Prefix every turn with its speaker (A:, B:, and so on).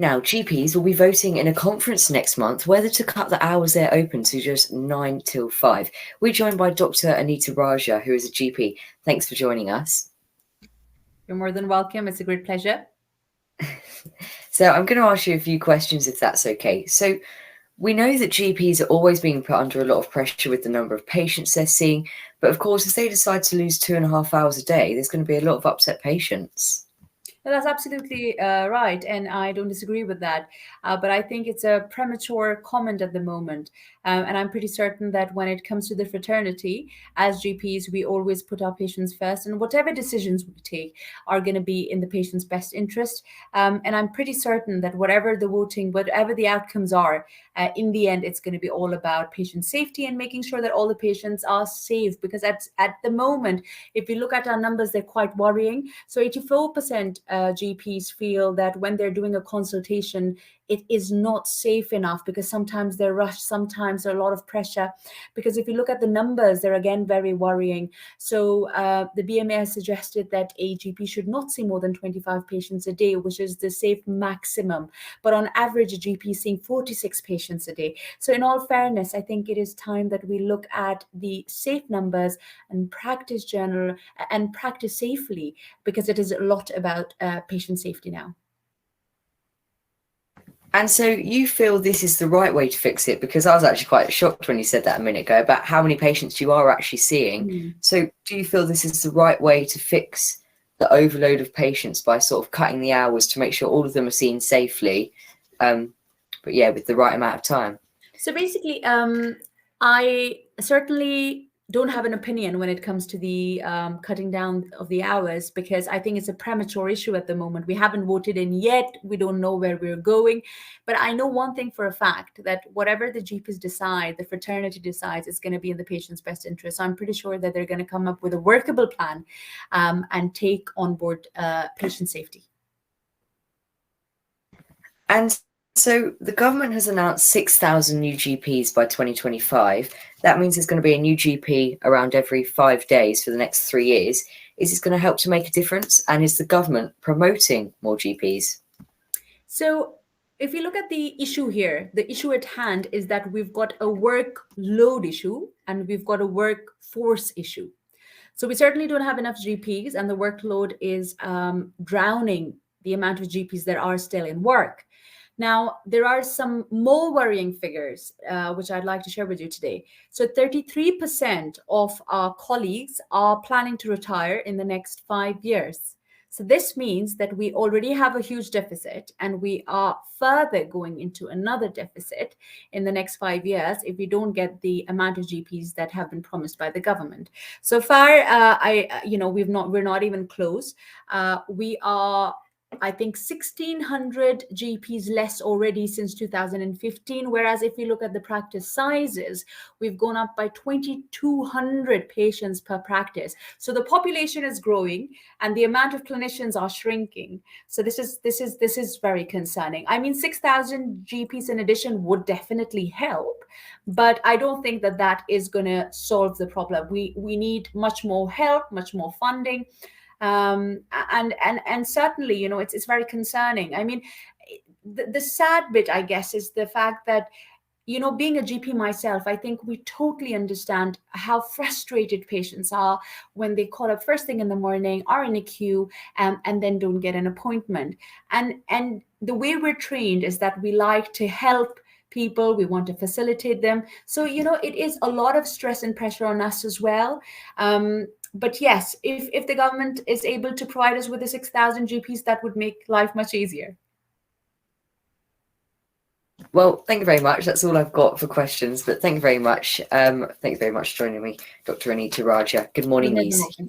A: Now, GPs will be voting in a conference next month whether to cut the hours they're open to just 9 till 5. We're joined by Dr. Anita Raja, who is a GP. Thanks for joining us.
B: You're more than welcome. It's a great pleasure.
A: So I'm going to ask you a few questions if that's okay. So we know that GPs are always being put under a lot of pressure with the number of patients they're seeing. But of course, if they decide to lose 2.5 hours a day, there's going to be a lot of upset patients.
B: Well, that's absolutely right, and I don't disagree with that. But I think it's a premature comment at the moment. And I'm pretty certain that when it comes to the fraternity, as GPs, we always put our patients first, and whatever decisions we take are going to be in the patient's best interest. And I'm pretty certain that whatever the voting, whatever the outcomes are, in the end, it's going to be all about patient safety and making sure that all the patients are safe. Because at the moment, if we look at our numbers, they're quite worrying. So 84% GPs feel that when they're doing a consultation, it is not safe enough because sometimes they're rushed, sometimes there's a lot of pressure. Because if you look at the numbers, they're again very worrying. So the BMA has suggested that a GP should not see more than 25 patients a day, which is the safe maximum. But on average, a GP is seeing 46 patients a day. So in all fairness, I think it is time that we look at the safe numbers and practice safely, because it is a lot about patient safety now.
A: And so you feel this is the right way to fix it? Because I was actually quite shocked when you said that a minute ago about how many patients you are actually seeing. So do you feel this is the right way to fix the overload of patients by sort of cutting the hours to make sure all of them are seen safely, but yeah, with the right amount of time?
B: So basically, I certainly don't have an opinion when it comes to the cutting down of the hours, because I think it's a premature issue at the moment. We haven't voted in yet. We don't know where we're going. But I know one thing for a fact, that whatever the GPs decide, the fraternity decides, is going to be in the patient's best interest. So I'm pretty sure that they're going to come up with a workable plan and take on board patient safety.
A: And so the government has announced 6,000 new GPs by 2025. That means there's going to be a new GP around every 5 days for the next 3 years. Is this going to help to make a difference? And is the government promoting more GPs?
B: So if you look at the issue here, the issue at hand is that we've got a workload issue and we've got a workforce issue. So we certainly don't have enough GPs, and the workload is drowning the amount of GPs that are still in work. Now, there are some more worrying figures, which I'd like to share with you today. So 33% of our colleagues are planning to retire in the next 5 years. So this means that we already have a huge deficit, and we are further going into another deficit in the next 5 years if we don't get the amount of GPs that have been promised by the government. So far, we're not even close. We are, I think, 1,600 GPs less already since 2015. Whereas if we look at the practice sizes, we've gone up by 2,200 patients per practice. So the population is growing and the amount of clinicians are shrinking. So this is very concerning. I mean, 6,000 GPs in addition would definitely help, but I don't think that that is going to solve the problem. We need much more help, much more funding. And certainly, it's very concerning. I mean, the sad bit, I guess, is the fact that, being a GP myself, I think we totally understand how frustrated patients are when they call up first thing in the morning, are in a queue, and then don't get an appointment. And the way we're trained is that we like to help people, we want to facilitate them. So, it is a lot of stress and pressure on us as well. But yes, if the government is able to provide us with the 6,000 GPs, that would make life much easier.
A: Well, thank you very much. That's all I've got for questions, but thank you very much. Thank you very much for joining me, Dr. Anita Raja. Good morning, Nisi.